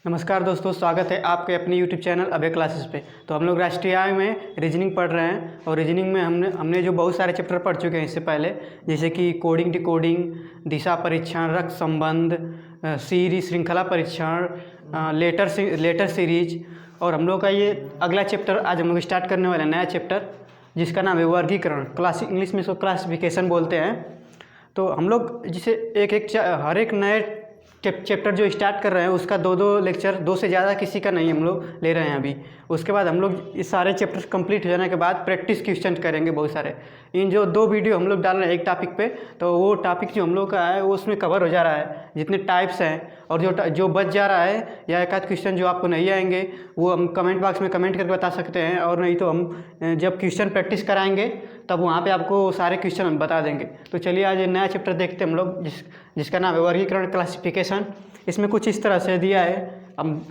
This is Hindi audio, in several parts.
नमस्कार दोस्तों, स्वागत है आपके अपने YouTube चैनल अभय क्लासेस पे। तो हम लोग राष्ट्रीय आय में रीजनिंग पढ़ रहे हैं और रीजनिंग में हमने जो बहुत सारे चैप्टर पढ़ चुके हैं इससे पहले, जैसे कि कोडिंग, डिकोडिंग, दिशा परीक्षण, रक्त संबंध, सीरीज श्रृंखला परीक्षण, लेटर सीरीज। और हम लोग का ये अगला चैप्टर आज हम लोग स्टार्ट करने वाला है, नया चैप्टर, जिसका नाम है वर्गीकरण। क्लासिक इंग्लिश में इसको क्लासिफिकेशन बोलते हैं। तो हम लोग जिसे हर एक नए चैप्टर जो स्टार्ट कर रहे हैं उसका दो लेक्चर, 2 से ज़्यादा किसी का नहीं हम लोग ले रहे हैं अभी। उसके बाद हम लोग इस सारे चैप्टर कंप्लीट हो जाने के बाद प्रैक्टिस क्वेश्चन करेंगे बहुत सारे। इन जो 2 वीडियो हम लोग डाल रहे हैं एक टॉपिक पे, तो वो टॉपिक जो हम लोग का है वो उसमें कवर हो जा रहा है, जितने टाइप्स हैं। और जो बच जा रहा है या एक आध क्वेश्चन जो आपको नहीं आएंगे वो हम कमेंट बॉक्स में कमेंट करके बता सकते हैं, और नहीं तो हम जब क्वेश्चन प्रैक्टिस कराएंगे तब वहाँ पे आपको सारे क्वेश्चन हम बता देंगे। तो चलिए आज नया चैप्टर देखते हैं हम लोग, जिसका नाम है वर्गीकरण, क्लासिफिकेशन। इसमें कुछ इस तरह से दिया है। अब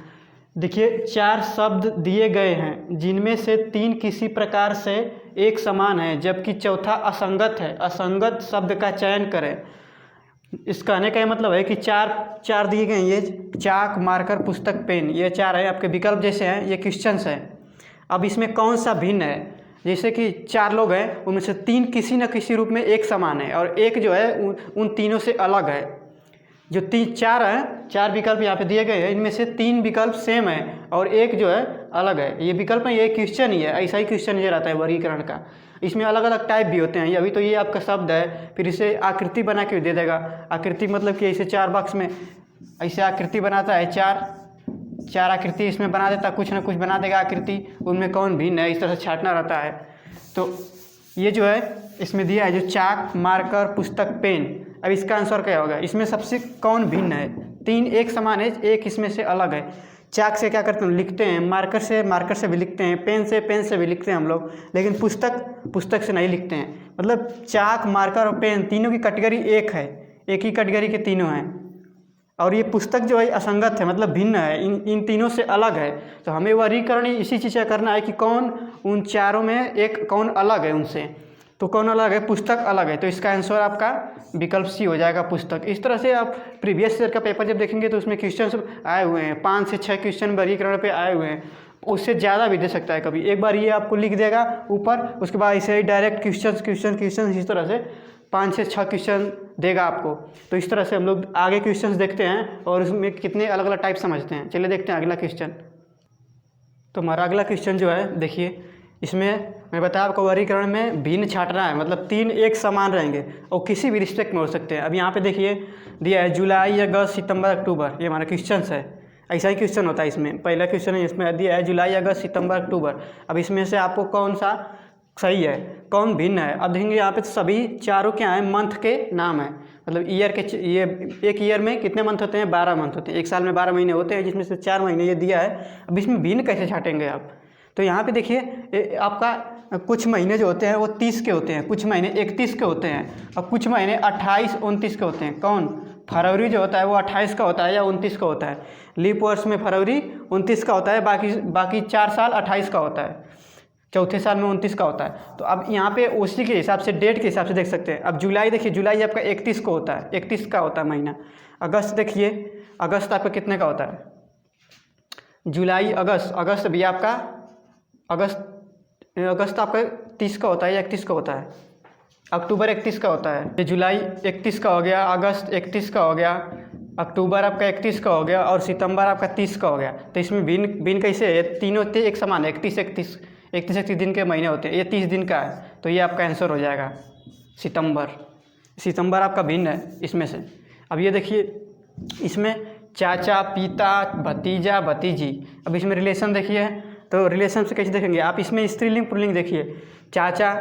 देखिए, 4 शब्द दिए गए हैं जिनमें से 3 किसी प्रकार से एक समान है जबकि चौथा असंगत है। असंगत शब्द का चयन करें। इस कहने का मतलब है कि चार दिए गए हैं, ये चाक, मार्कर, पुस्तक, पेन, ये 4 है आपके विकल्प जैसे हैं, ये क्वेश्चंस हैं। अब इसमें कौन सा भिन्न है? जैसे कि 4 लोग हैं, उनमें से 3 किसी न किसी रूप में एक समान है और एक जो है उन तीनों से अलग है। जो 4 हैं, 4 विकल्प यहाँ पे दिए गए हैं, इनमें से 3 विकल्प सेम है और एक जो है अलग है। ये विकल्प है, ये क्वेश्चन ही है, ऐसा ही क्वेश्चन ये रहता है वर्गीकरण का। इसमें अलग अलग टाइप भी होते हैं। अभी तो ये आपका शब्द है, फिर इसे आकृति बना के दे देगा। आकृति मतलब कि ऐसे 4 बॉक्स में ऐसे आकृति बनाता है, 4 आकृति इसमें बना देता, कुछ ना कुछ बना देगा आकृति। उनमें कौन भिन्न है, इस तरह से छांटना रहता है। तो ये जो है इसमें दिया है, जो चाक, मार्कर, पुस्तक, पेन। अब इसका आंसर क्या होगा? इसमें सबसे कौन भिन्न है? 3 एक समान है, एक इसमें से अलग है। चाक से क्या करते हैं, लिखते हैं। मार्कर से भी लिखते हैं। पेन से भी लिखते हैं हम लोग, लेकिन पुस्तक से नहीं लिखते हैं। मतलब चाक, मार्कर और पेन तीनों की कैटेगरी एक है, एक ही कैटेगरी के तीनों हैं। और ये पुस्तक जो है असंगत है, मतलब भिन्न है, इन तीनों से अलग है। तो हमें वर्गीकरण इसी चीज़ का करना है कि कौन उन चारों में एक कौन अलग है उनसे। तो कौन अलग है? पुस्तक अलग है। तो इसका आंसर आपका विकल्प सी हो जाएगा, पुस्तक। इस तरह से आप प्रीवियस ईयर का पेपर जब देखेंगे तो उसमें क्वेश्चन आए हुए हैं, 5 से 6 क्वेश्चन वर्गीकरण पे आए हुए हैं। उससे ज़्यादा भी दे सकता है कभी। एक बार ये आपको लिख देगा ऊपर, उसके बाद इसे ही डायरेक्ट क्वेश्चन इस तरह से 5 से 6 क्वेश्चन देगा आपको। तो इस तरह से हम लोग आगे क्वेश्चंस देखते हैं और उसमें कितने अलग अलग टाइप समझते हैं। चलिए देखते हैं अगला क्वेश्चन। तो हमारा अगला क्वेश्चन जो है, देखिए, इसमें मैं बताया आपको वर्गीकरण में भिन्न छांटना है, मतलब 3 एक समान रहेंगे और किसी भी रिस्पेक्ट में हो सकते हैं। अब यहाँ पे देखिए दिया है जुलाई, अगस्त, सितंबर, अक्टूबर। ये हमारा क्वेश्चन है, ऐसा ही क्वेश्चन होता है। इसमें पहला क्वेश्चन है, इसमें दिया है जुलाई, अगस्त, सितंबर, अक्टूबर। अब इसमें से आपको कौन सा सही है, कौन भिन्न है? अब देखेंगे यहाँ पे सभी चारों क्या हैं, मंथ के नाम है। मतलब ईयर के, ये एक ईयर में कितने मंथ होते हैं? 12 मंथ होते हैं। एक साल में 12 महीने होते हैं, जिसमें से 4 महीने ये दिया है। अब इसमें भिन्न कैसे छाटेंगे आप? तो यहाँ पे देखिए आपका कुछ महीने जो होते हैं वो 30 के होते हैं, कुछ महीने 31 के होते हैं, और कुछ महीने 28, 29 के होते हैं। कौन? फरवरी जो होता है वो 28 का होता है या 29 का होता है। लीप वर्ष में फरवरी 29 का होता है, बाकी 4 साल 28 का होता है, चौथे साल में 29 का होता है। तो अब यहाँ पे उसी के हिसाब से, डेट के हिसाब से देख सकते हैं। अब जुलाई देखिए, जुलाई आपका 31 को होता है, 31 का होता है महीना। अगस्त देखिए, अगस्त आपका कितने का होता है? जुलाई, अगस्त भी आपका अगस्त आपका 30 का होता है या 31 का होता है। अक्टूबर 31 का होता है। ये जुलाई 31 का हो गया, अगस्त 31 का हो गया, अक्टूबर आपका 31 का हो गया और सितंबर आपका 30 का हो गया। तो इसमें भिन्न कैसे है? तीनों एक समान है, 31 दिन के महीने होते हैं। ये 30 दिन का है, तो ये आपका आंसर हो जाएगा सितंबर आपका भिन्न है इसमें से। अब ये देखिए, इसमें चाचा, पिता, भतीजा, भतीजी। अब इसमें रिलेशन देखिए, तो रिलेशन से कैसे देखेंगे आप? इसमें स्त्रीलिंग पुल्लिंग देखिए, चाचा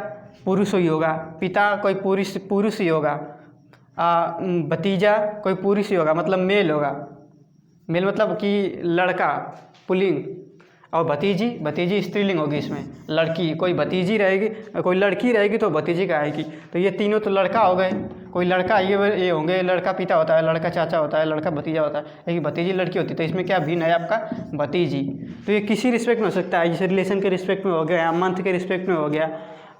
पुरुष ही होगा, पिता कोई पुरुष ही होगा, भतीजा कोई पुरुष ही होगा, मतलब मेल होगा। मेल मतलब कि लड़का, पुल्लिंग। और भतीजी स्त्रीलिंग होगी। इसमें लड़की, कोई भतीजी रहेगी, कोई लड़की रहेगी तो भतीजी का आएगी। तो ये तीनों तो लड़का हो गए। कोई लड़का ये होंगे, लड़का पिता होता है, लड़का चाचा होता है, लड़का भतीजा होता है, लेकिन भतीजी लड़की होती है। तो इसमें क्या भिन्न है आपका? भतीजी। तो ये किसी रिस्पेक्ट में हो सकता है, जैसे रिलेशन के रिस्पेक्ट में हो गया, मंथ के रिस्पेक्ट में हो गया,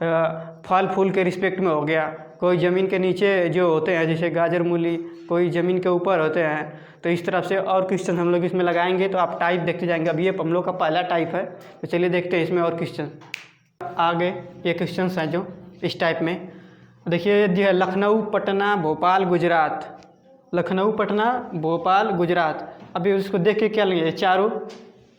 फल फूल के रिस्पेक्ट में हो गया, कोई ज़मीन के नीचे जो होते हैं जैसे गाजर मूली, कोई ज़मीन के ऊपर होते हैं। तो इस तरफ से और क्वेश्चन हम लोग इसमें लगाएंगे, तो आप टाइप देखते जाएंगे। अब ये हम लोग का पहला टाइप है, तो चलिए देखते हैं इसमें और क्वेश्चन। आगे ये क्वेश्चन हैं जो इस टाइप में देखिए जो है लखनऊ, पटना, भोपाल, गुजरात। लखनऊ, पटना, भोपाल, गुजरात। अभी उसको देख के क्या लगेगा, चारों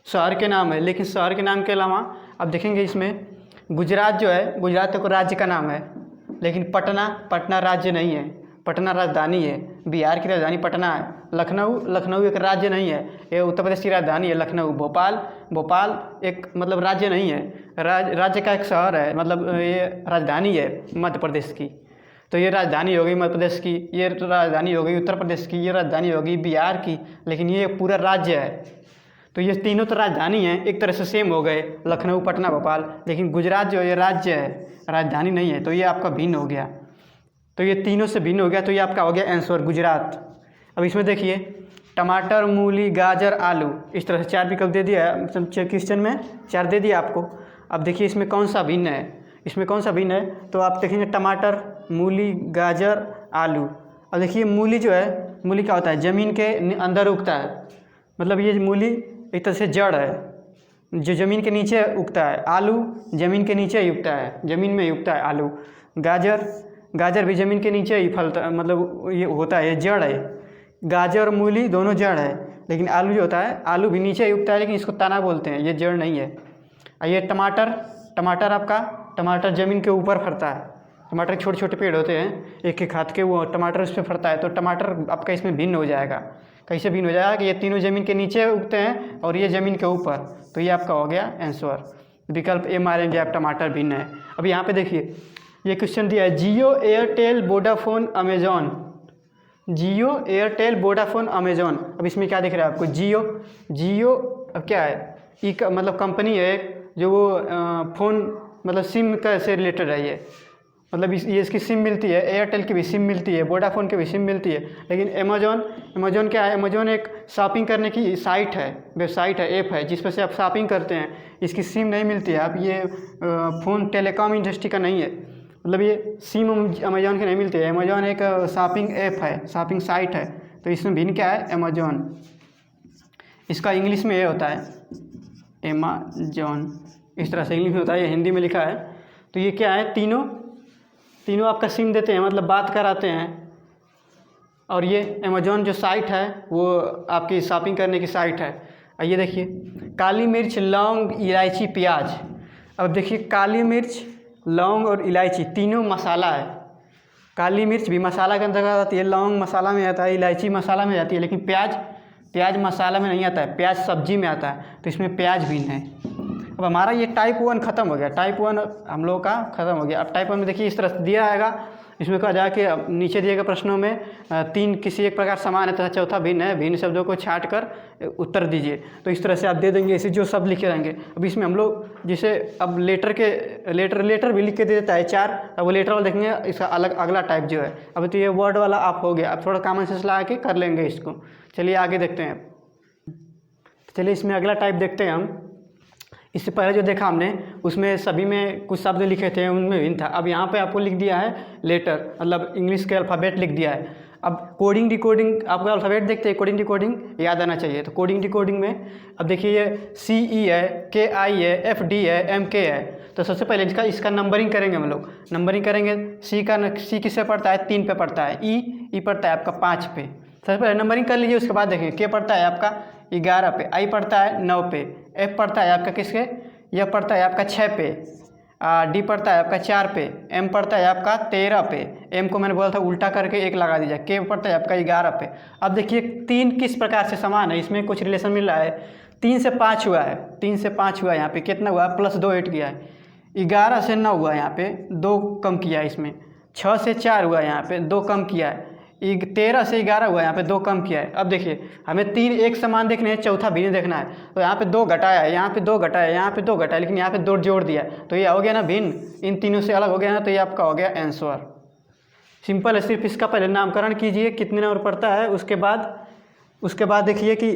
शहर के नाम है, लेकिन शहर के नाम के अलावा अब देखेंगे इसमें गुजरात जो है, गुजरात तो राज्य का नाम है, लेकिन पटना राज्य नहीं है, पटना राजधानी है, बिहार की राजधानी पटना है। लखनऊ एक राज्य नहीं है, ये उत्तर प्रदेश की राजधानी है लखनऊ। भोपाल एक मतलब राज्य नहीं है, राज्य का एक शहर है, मतलब ये राजधानी है मध्य प्रदेश की। तो ये राजधानी हो गई मध्य प्रदेश की, ये राजधानी हो गई उत्तर प्रदेश की, ये राजधानी हो गई बिहार की, लेकिन ये पूरा राज्य है। तो ये तीनों तो राजधानी हैं, एक तरह से सेम हो गए, लखनऊ, पटना, भोपाल। लेकिन गुजरात जो ये राज्य है, राजधानी नहीं है, तो ये आपका भिन्न हो गया। तो ये तीनों से भिन्न हो गया, तो ये आपका हो गया आंसर गुजरात। अब इसमें देखिए टमाटर, मूली, गाजर, आलू, इस तरह से 4 विकल्प दे दिया है, क्वेश्चन में 4 दे दिया आपको। अब देखिए इसमें कौन सा भिन्न है, इसमें कौन सा भिन्न है, तो आप देखेंगे टमाटर, मूली, गाजर, आलू। अब देखिए मूली जो है, मूली क्या होता है, ज़मीन के अंदर उगता है, मतलब ये मूली एक तरह से जड़ है जो ज़मीन के नीचे उगता है। आलू ज़मीन के नीचे ही उगता है, ज़मीन में ही उगता है आलू। गाजर भी ज़मीन के नीचे ही फलता, मतलब ये होता है, ये जड़ है। गाजर और मूली दोनों जड़ है, लेकिन आलू जो होता है, आलू भी नीचे ही उगता है, लेकिन इसको तना बोलते हैं, ये जड़ नहीं है। ये टमाटर आपका, टमाटर ज़मीन के ऊपर फरता है, टमाटर के छोटे छोटे पेड़ होते हैं एक एक हाथ के, वो टमाटर उस पर फरता है। तो टमाटर आपका इसमें भिन्न हो जाएगा। कैसे भिन्न हो जाएगा कि ये तीनों ज़मीन के नीचे उगते हैं और ये ज़मीन के ऊपर, तो ये आपका हो गया आंसर। विकल्प ए मारेंगे आप, टमाटर भिन्न है। अब यहाँ पे देखिए ये क्वेश्चन दिया है, जियो, एयरटेल, वोडाफोन, अमेजॉन। जियो, एयरटेल, वोडाफोन, अमेजॉन। अब इसमें क्या दिख रहा है आपको, जियो अब क्या है, ई का मतलब कंपनी है जो वो फ़ोन मतलब सिम का से रिलेटेड है ये, मतलब ये इसकी सिम मिलती है, एयरटेल की भी सिम मिलती है, वोडाफोन की भी सिम मिलती है। लेकिन अमेजॉन क्या है, अमेजॉन एक शॉपिंग करने की साइट है, वेबसाइट है, ऐप है, जिस पर से आप शॉपिंग करते हैं। इसकी सिम नहीं मिलती है। अब ये फ़ोन टेलीकॉम इंडस्ट्री का नहीं है, मतलब ये सिम अमेजॉन की नहीं मिलती है। अमेजॉन एक शॉपिंग ऐप है, शॉपिंग साइट है। तो इसमें भिन्न क्या है, अमेजॉन। इसका इंग्लिश में ये होता है अमेजॉन, इस तरह से इंग्लिश में होता है, ये हिंदी में लिखा है। तो ये क्या है, तीनों आपका सिम देते हैं, मतलब बात कराते हैं। और ये अमेजॉन जो साइट है वो आपकी शॉपिंग करने की साइट है। ये देखिए काली मिर्च, लौंग, इलायची, प्याज। अब देखिए काली मिर्च, लौंग और इलायची तीनों मसाला है। काली मिर्च भी मसाला के अंतर्गत आती है, लौंग मसाला में आता है, इलायची मसाला में आती है, लेकिन प्याज मसाला में नहीं आता है, प्याज सब्जी में आता है। तो इसमें प्याज भिन्न है। अब हमारा ये टाइप 1 ख़त्म हो गया, टाइप 1 हम लोग का ख़त्म हो गया। अब टाइप 1 में देखिए इस तरह दिया आएगा, इसमें कहा जाए कि नीचे दिए गए प्रश्नों में 3 किसी एक प्रकार समान है तथा चौथा भिन्न है, भिन्न शब्दों को छांट कर उत्तर दीजिए। तो इस तरह से आप दे देंगे, ऐसे जो सब लिखे रहेंगे। अब इसमें हम लोग जैसे अब लेटर भी लिख के दे देता है 4, अब वो लेटर वाला देखेंगे, इसका अलग अगला टाइप जो है। अब तो ये वर्ड वाला आप हो गया, अब थोड़ा कॉमन सेंस लगा के कर लेंगे इसको। चलिए आगे देखते हैं। चलिए इसमें अगला टाइप देखते हैं हम। इससे पहले जो देखा हमने उसमें सभी में कुछ शब्द लिखे थे, उनमें भिन्न था। अब यहाँ पे आपको लिख दिया है लेटर, मतलब इंग्लिश के अल्फ़ाबेट लिख दिया है। अब कोडिंग डिकोडिंग, आपको अल्फ़ाबेट देखते हैं, कोडिंग डिकोडिंग याद आना चाहिए। तो कोडिंग डिकोडिंग में अब देखिए ये CE है, KI है, FD है, MK है। तो सबसे पहले इसका नंबरिंग करेंगे हम लोग। नंबरिंग करेंगे, C किससे पड़ता है, 3 पे पड़ता है, E पड़ता है आपका 5 पे। सबसे पहले नंबरिंग कर लीजिए, उसके बाद देखेंगे K पड़ता है आपका 11 पे, I पड़ता है 9 पे, F पड़ता है आपका किसके, यह पड़ता है आपका 6 पे, D पड़ता है आपका 4 पे, M पड़ता है आपका 13 पे। M को मैंने बोला था उल्टा करके 1 लगा दीजिए। K पड़ता है आपका 11 पे। अब देखिए 3 किस प्रकार से समान है, इसमें कुछ रिलेशन मिल रहा है। 3 से 5 हुआ है, 3 से 5 हुआ है, यहाँ पे कितना हुआ, +2 8 गया है। 11 से 9 हुआ, यहाँ पे 2 कम किया है इसमें। 6 से 4 हुआ, यहाँ पे 2 कम किया है। 13 से 11 हुआ, यहाँ पे 2 कम किया है। अब देखिए हमें 3 एक समान देखने हैं, चौथा भिन्न देखना है। तो यहाँ पे 2 घटाया है, यहाँ पे 2 घटाया है, यहाँ पे 2 घटाया, लेकिन यहाँ पे 2 जोड़ दिया है। तो ये हो गया ना भिन्न, इन तीनों से अलग हो गया ना, तो ये आपका हो गया आंसर। सिंपल है, सिर्फ इसका पहले नामकरण कीजिए कितने नंबर पड़ता है, उसके बाद देखिए कि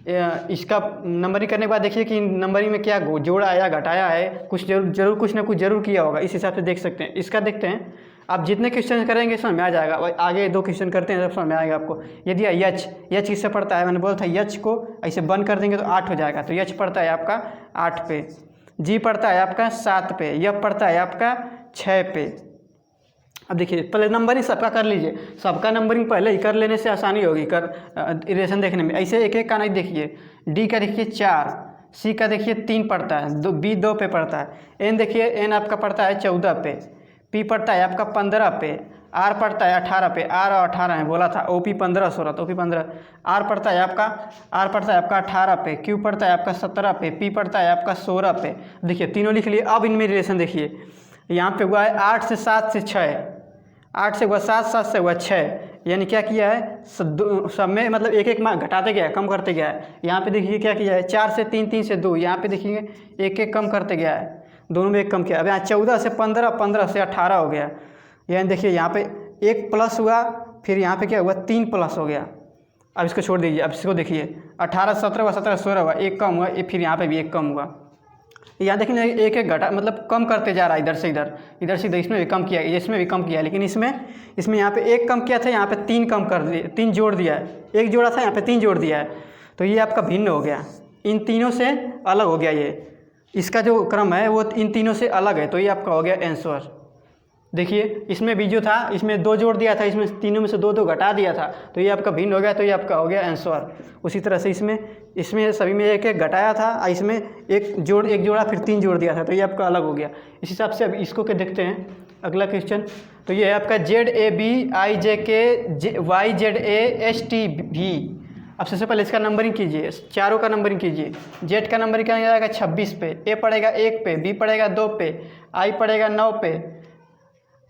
इसका नंबरिंग करने के बाद देखिए कि नंबरिंग में क्या जोड़ा या घटाया है, कुछ जरूर कुछ ना कुछ जरूर किया होगा, इस हिसाब से देख सकते हैं। इसका देखते हैं, आप जितने क्वेश्चन करेंगे समझ में आ जाएगा। आगे 2 क्वेश्चन करते हैं तब समझ में आएगा आपको। यदि यच किससे पड़ता है, मैंने बोला था यच को ऐसे बंद कर देंगे तो 8 हो जाएगा, तो यच पड़ता है आपका 8 पे, जी पड़ता है आपका 7 पे, यप पड़ता है आपका 6 पे। अब देखिए पहले नंबरिंग सबका कर लीजिए, सबका नंबरिंग पहले ही कर लेने से आसानी होगी रिलेशन देखने में। ऐसे एक एक का नहीं देखिए, डी का देखिए 4, सी का देखिए 3 पड़ता है, बी 2 पे पड़ता है, एन देखिए एन आपका पड़ता है 14 पे, पी पड़ता है आपका 15 पे, आर पड़ता है 18 पे, आर और 18 है बोला था, ओपी 15 16, तो ओपी 15, आर पड़ता है आपका 18 पे, क्यू पड़ता है आपका 17 पे, पी पड़ता है आपका 16 पे। देखिए तीनों लिख लिए। अब इनमें रिलेशन देखिए, यहाँ पे हुआ है 8 से 7 से 6, 8 से हुआ 7, 7 से हुआ 6, यानी क्या किया है सब में मतलब एक एक मार्क घटाते गया है, कम करते गया है। यहाँ पे देखिए क्या किया है, 4 से 3, 3 से 2, यहाँ पे देखिए एक एक कम करते गया है, दोनों में एक कम किया। अब यहाँ 14 से 15, 15 से 18 हो गया, यानी देखिए यहाँ पे 1 प्लस हुआ, फिर यहाँ पे क्या हुआ 3 प्लस हो गया। अब इसको छोड़ दीजिए, अब इसको देखिए 18 17 हुआ, 17 16 हुआ, 1 कम हुआ, फिर यहाँ पे भी 1 कम हुआ। यहाँ देखिए एक एक घटा मतलब कम करते जा रहा है, इधर से इधर, इधर से इधर, इसमें भी कम किया, इसमें भी कम किया, लेकिन इसमें यहाँ पे 1 कम किया था, यहाँ पे 3 कम कर दिए, 3 जोड़ दिया है, 1 जोड़ा था यहाँ पे 3 जोड़ दिया है, तो ये आपका भिन्न हो गया, इन तीनों से अलग हो गया। ये इसका जो क्रम है वो इन तीनों से अलग है, तो ये आपका हो गया आंसर। देखिए इसमें भी जो था, इसमें 2 जोड़ दिया था, इसमें तीनों में से 2 घटा दिया था, तो ये आपका भिन्न हो गया, तो ये आपका हो गया आंसर। उसी तरह से इसमें सभी में एक एक घटाया था, इसमें एक जोड़ा फिर 3 जोड़ दिया था, तो ये आपका अलग हो गया। इस हिसाब से अब इसको क्या देखते हैं अगला क्वेश्चन। तो ये है आपका ZABIJKYZASTV। अब सबसे पहले इसका नंबरिंग कीजिए, चारों का नंबरिंग कीजिए। जेड का नंबरिंग क्या जाएगा 26 पे, ए पड़ेगा 1 पे, बी पड़ेगा 2 पे, आई पड़ेगा 9 पे,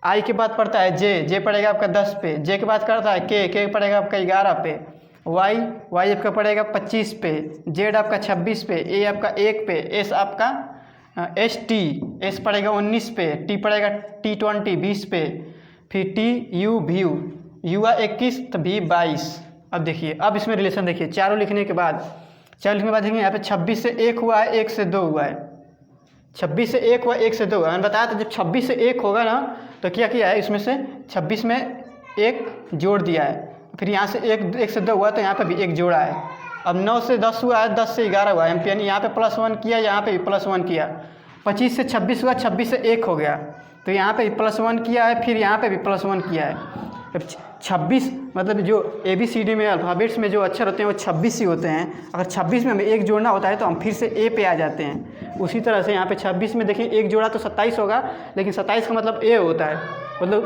आई के बाद पड़ता है जे पड़ेगा आपका 10 पे, जे के बाद करता है के पड़ेगा आपका 11 पे, वाई आपका पड़ेगा 25 पे, जेड आपका 26 पे, ए आपका 1 पे, एस आपका एस पड़ेगा 19 पे, टी पड़ेगा T20 20 पे, फिर यू 21 तो भी 22। अब देखिए, अब इसमें रिलेशन देखिए, चारों लिखने के बाद देखिए यहाँ पे 26 से 1 हुआ है, 1 से 2 हुआ है, 26 से 1 हुआ, 1 से 2 हुआ। मैंने बताया था जब 26 से 1 होगा ना, तो क्या किया है, इसमें से 26 में 1 जोड़ दिया है, फिर यहाँ से 1 से 2 हुआ, तो यहाँ पे भी 1 जोड़ा है। अब 9 से 10 हुआ है, 10 से 11 हुआ है, यानी यहाँ पे +1 किया, यहाँ पे भी +1 किया। 25 से 26 हुआ, 26 से 1 हो गया, तो यहाँ पे भी +1 किया है, फिर यहाँ पे भी +1 किया है। अब 26 मतलब जो ABCD में अल्फ़ाबेट्स में जो अक्षर होते हैं वो 26 ही होते हैं। अगर 26 में हमें 1 जोड़ना होता है तो हम फिर से A पे आ जाते हैं। उसी तरह से यहाँ पे 26 में देखिए 1 जोड़ा तो 27 होगा, लेकिन 27 का मतलब A होता है, मतलब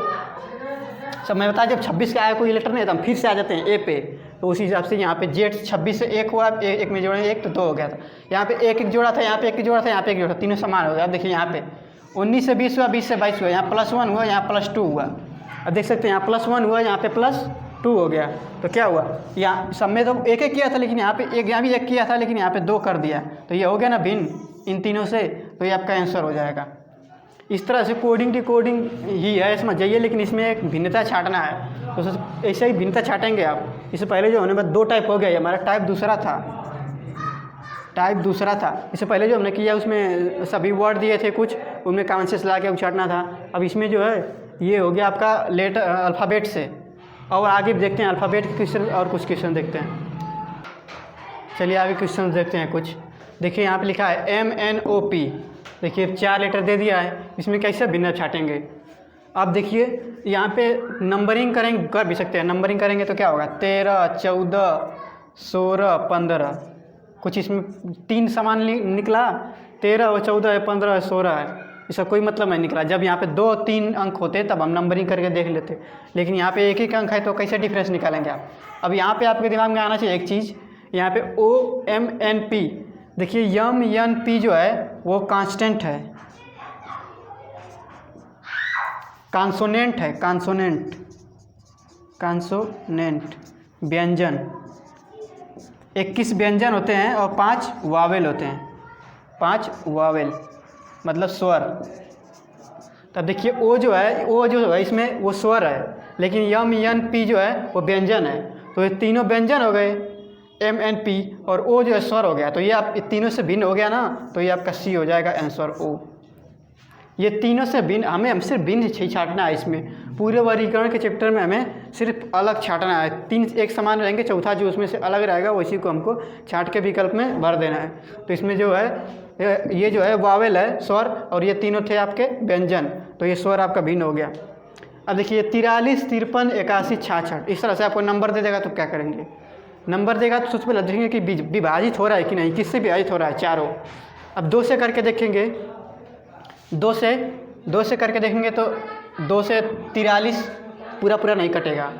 सब मैं बताया जब 26 का आया कोई लेटर नहीं तो हम फिर से आ जाते हैं A पे। तो उसी हिसाब से यहाँ पे जेड 26 से 1 हुआ, 1 में जोड़े 1 तो 2 हो गया था। यहाँ पे 1 जोड़ा था, यहाँ पे 1 जोड़ा था, यहाँ पे 1 जोड़ा, तीनों समान हो गया। अब देखिए यहाँ पे 19 से 20 हुआ, 20 से 22 हुआ, यहाँ +1 हुआ, यहाँ +2 हुआ। अब देख सकते हैं यहाँ +1 हुआ, यहाँ पे +2 हो गया, तो क्या हुआ, यहाँ सब में तो 1 किया था, लेकिन यहाँ पे यहाँ भी 1 किया था, लेकिन यहाँ पे 2 कर दिया, तो ये हो गया ना भिन्न इन तीनों से, तो ये आपका आंसर हो जाएगा। इस तरह से कोडिंग डिकोडिंग ही है, समझ जाइए, लेकिन इसमें एक भिन्नता छाटना है, तो ऐसे ही भिन्नता छाटेंगे आप। इससे पहले जो होने बाद 2 टाइप हो गया, हमारा टाइप दूसरा था। इससे पहले जो हमने किया उसमें सभी वर्ड दिए थे कुछ, उनमें कॉन्शियस ला के उचारना था। अब इसमें जो है ये हो गया आपका लेटर अल्फ़ाबेट से, और आगे देखते हैं अल्फ़ाबेट के क्वेश्चन और कुछ क्वेश्चन देखते हैं। चलिए आगे क्वेश्चन देखते हैं कुछ। देखिए यहाँ पे लिखा है MNOP, देखिए 4 लेटर दे दिया है, इसमें कैसे भिन्न छाटेंगे। अब देखिए यहाँ पे नंबरिंग करेंगे, कर भी सकते हैं, नंबरिंग करेंगे तो क्या होगा 13 14 16 15, कुछ इसमें 3 समान निकला, 13 और 14 है, 15 है, 16 है, इसका कोई मतलब नहीं निकला। जब यहाँ पे 2-3 अंक होते तब हम नंबरिंग करके देख लेते, लेकिन यहाँ पे 1 अंक है, तो कैसे डिफरेंस निकालेंगे आप। अब यहाँ पे आपके दिमाग में आना चाहिए एक चीज़, यहाँ पे OMNP, देखिए MNP जो है वो कांस्टेंट है, कॉन्सोनेंट है, कॉन्सोनेंट व्यंजन। 21 व्यंजन होते हैं और 5 वावेल होते हैं, 5 वावेल मतलब स्वर। तब देखिए ओ जो है इसमें वो स्वर है, लेकिन MNP जो है वो व्यंजन है, तो ये तीनों व्यंजन हो गए, MNP और O जो है स्वर हो गया, तो ये आप तीनों से भिन्न हो गया ना, तो ये आपका C हो जाएगा आंसर O। ये तीनों से भिन्न, हमें सिर्फ भिन्न छांटना है। इसमें पूरे वर्गीकरण के चैप्टर में हमें सिर्फ अलग छांटना है। 3 एक समान रहेंगे, चौथा जो उसमें से अलग रहेगा उसी को हमको छांट के विकल्प में भर देना है। तो इसमें जो है ये जो है वावेल है स्वर, और ये तीनों थे आपके व्यंजन, तो ये स्वर आपका भिन्न हो गया। अब देखिए 43, 53, 81, 66 इस तरह से आपको नंबर दे देगा, तो क्या करेंगे? नंबर देगा तो सबसे पहले देखेंगे कि विभाजित हो रहा है कि नहीं, किससे विभाजित हो रहा है, चारों। अब 2 से करके देखेंगे, 2 से करके देखेंगे तो 2 से 43 पूरा नहीं कटेगा।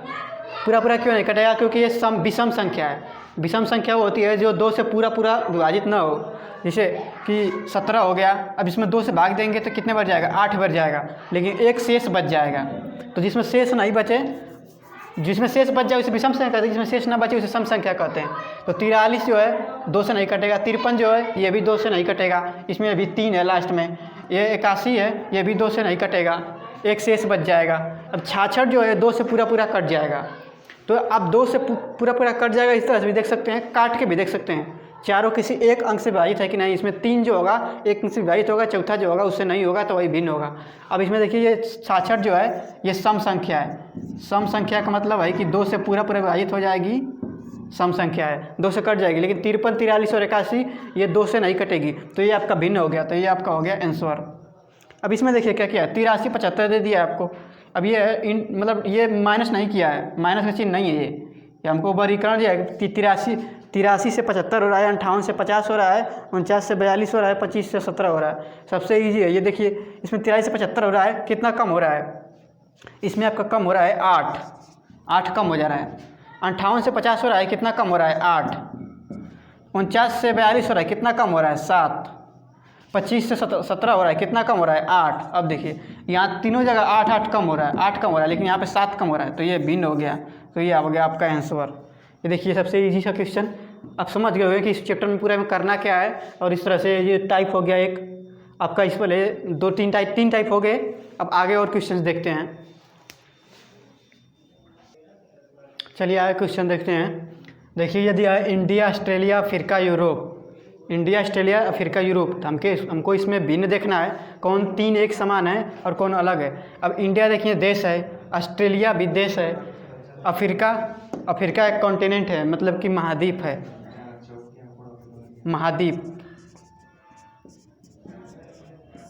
पूरा क्यों नहीं कटेगा? क्योंकि ये विषम संख्या है। विषम संख्या वो होती है जो 2 से पूरा विभाजित ना हो। जैसे कि 17 हो गया, अब इसमें 2 से भाग देंगे तो कितने बढ़ जाएगा? 8 बढ़ जाएगा, लेकिन एक शेष बच जाएगा। तो जिसमें शेष नहीं बचे, जिसमें शेष बच जाए उसे विषम संख्या कहते हैं, जिसमें शेष ना बचे उसे सम संख्या कहते हैं। तो 43 जो है 2 से नहीं कटेगा, 53 जो है ये भी 2 से नहीं कटेगा, इसमें अभी 3 है लास्ट में। ये 81 है, ये भी 2 से नहीं कटेगा, एक शेष बच जाएगा। अब 66 जो है 2 से पूरा कट जाएगा। तो अब 2 से पूरा कट जाएगा, इस तरह से भी देख सकते हैं, काट के भी देख सकते हैं। चारों किसी एक अंक से विभाजित है कि नहीं, इसमें 3 जो होगा एक अंक से विभाजित होगा, चौथा जो होगा उससे नहीं होगा, तो वही भिन्न होगा। अब इसमें देखिए ये 66 जो है ये सम संख्या है। सम संख्या का मतलब है कि 2 से पूरा विभाजित हो जाएगी, सम संख्या है, 2 से कट जाएगी। लेकिन 53, 43 और 81 ये 2 से नहीं कटेगी, तो ये आपका भिन्न हो गया, तो ये आपका हो गया आंसर। अब इसमें देखिए क्या किया, 83, 75 दे दिया आपको। अब ये मतलब ये माइनस नहीं किया है, माइनस का चिन्ह नहीं है ये हमको वर्गीकरण दिया है। 83 से 75 हो रहा है, 58 से 50 हो रहा है, 49 से 42 हो रहा है, 25 से 17 हो रहा है। सबसे ईजी है ये। देखिए इसमें 83 से 75 हो रहा है, कितना कम हो रहा है? इसमें आपका कम हो रहा है 8 कम हो जा रहा है। 58 से 50 हो रहा है, कितना कम हो रहा है? 8। 49 से 42 हो रहा है, कितना कम हो रहा है? 7। 25 से 17 हो रहा है, कितना कम हो रहा है? 8। अब देखिए यहाँ तीनों जगह 8 कम हो रहा है, 8 कम हो रहा है, लेकिन यहाँ पे 7 कम हो रहा है, तो ये भिन्न हो गया। तो ये हो गया आपका आंसर। ये देखिए सबसे इजी सा क्वेश्चन। अब समझ गए होंगे कि इस चैप्टर में पूरा में करना क्या है। और इस तरह से ये टाइप हो गया एक आपका, इस पहले 3 टाइप हो गए। अब आगे और क्वेश्चन देखते हैं। चलिए आगे क्वेश्चन देखते हैं। देखिए यदि है India, Australia, Africa, Europe. India, Australia, Africa, Europe. तो हमको इसमें भिन्न देखना है, कौन 3 एक समान है और कौन अलग है। अब इंडिया देखिए देश है, ऑस्ट्रेलिया भी देश है, अफ्रीका एक कॉन्टिनेंट है, मतलब कि महाद्वीप है, महाद्वीप।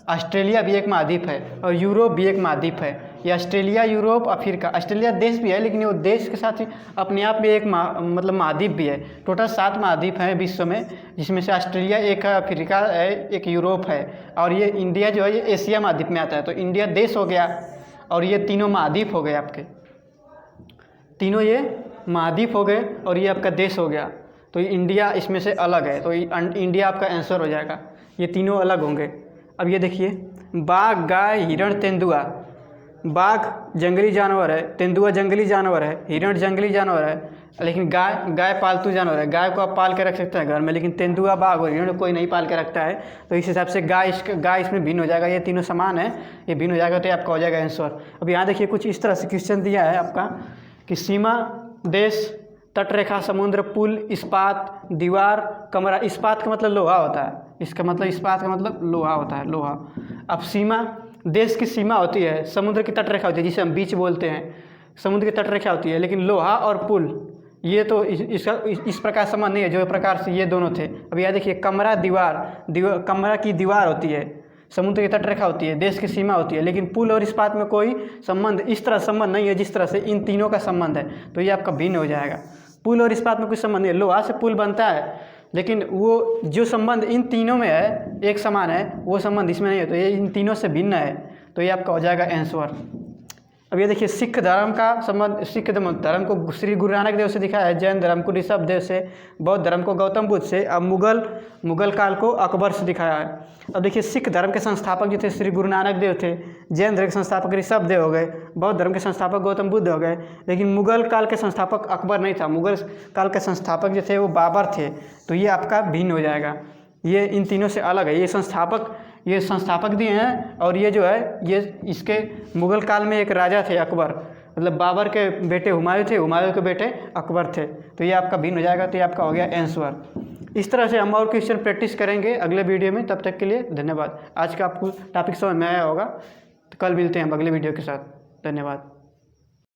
ऑस्ट्रेलिया भी एक महाद्वीप है और यूरोप भी एक महाद्वीप है। ये ऑस्ट्रेलिया, यूरोप, अफ्रीका। ऑस्ट्रेलिया देश भी है, लेकिन वो देश के साथ ही अपने आप में एक मतलब महाद्वीप भी है। टोटल 7 महाद्वीप हैं विश्व में, जिसमें से ऑस्ट्रेलिया एक है, अफ्रीका है, एक यूरोप है, और ये इंडिया जो है ये एशिया महाद्वीप में आता है। तो इंडिया देश हो गया और ये तीनों महाद्वीप हो गए आपके, तीनों ये महाद्वीप हो गए और ये आपका देश हो गया। तो इंडिया इसमें से अलग है, तो इंडिया आपका आंसर हो जाएगा। ये तीनों अलग होंगे। अब ये देखिए बाघ, गाय, हिरण, तेंदुआ। बाघ जंगली जानवर है, तेंदुआ जंगली जानवर है, हिरण जंगली जानवर है, लेकिन गाय पालतू जानवर है। गाय को आप पाल के रख सकते हैं घर में, लेकिन तेंदुआ, बाघ और हिरण कोई नहीं पाल के रखता है। तो इस हिसाब से गाय इसमें भिन्न हो जाएगा। ये तीनों समान है, ये भिन्न हो जाएगा, तो आपका हो जाएगा आंसर। अब यहाँ देखिए कुछ इस तरह से क्वेश्चन दिया है आपका कि सीमा, देश, तटरेखा, समुद्र, पुल, इस्पात, दीवार, कमरा। इस्पात का मतलब लोहा होता है, इसका मतलब इस्पात का मतलब लोहा होता है, लोहा। अब सीमा, देश की सीमा होती है, समुद्र की तटरेखा होती है जिसे हम बीच बोलते हैं, समुद्र की तटरेखा होती है। लेकिन लोहा और पुल ये तो इसका इस प्रकार संबंध नहीं है जो प्रकार से ये दोनों थे। अब यह देखिए कमरा, दीवार, कमरा की दीवार होती है, समुद्र की तटरेखा होती है, देश की सीमा होती है। लेकिन पुल और इस्पात में कोई संबंध, इस तरह संबंध नहीं है जिस तरह से इन तीनों का संबंध है। तो ये आपका भिन्न हो जाएगा। पुल और इस्पात में कोई संबंध नहीं है, लोहा से पुल बनता है, लेकिन वो जो संबंध इन तीनों में है एक समान है, वो संबंध इसमें नहीं है, तो ये इन तीनों से भिन्न है। तो ये आपका हो जाएगा आंसर। अब ये देखिए सिख धर्म का संबंध, सिख धर्म को श्री गुरु नानक देव से दिखाया है, जैन धर्म को ऋषभ देव से, बौद्ध धर्म को गौतम बुद्ध से, अब मुगल काल को अकबर से दिखाया है। अब देखिए सिख धर्म के संस्थापक जो थे श्री गुरु नानक देव थे, जैन धर्म के संस्थापक ऋषभ देव हो गए, बौद्ध धर्म के संस्थापक गौतम बुद्ध हो गए, लेकिन मुगल काल के संस्थापक अकबर नहीं था, मुगल काल के संस्थापक जो थे वो बाबर थे। तो ये आपका भिन्न हो जाएगा, ये इन तीनों से अलग है। ये संस्थापक दिए हैं, और ये जो है ये इसके मुगल काल में एक राजा थे अकबर, मतलब बाबर के बेटे हुमायूं थे, हुमायूं के बेटे अकबर थे। तो ये आपका भिन्न हो जाएगा, तो ये आपका हो गया आंसर। इस तरह से हम और क्वेश्चन प्रैक्टिस करेंगे अगले वीडियो में। तब तक के लिए धन्यवाद। आज का आपको टॉपिक समझ में आया होगा, तो कल मिलते हैं हम अगले वीडियो के साथ। धन्यवाद।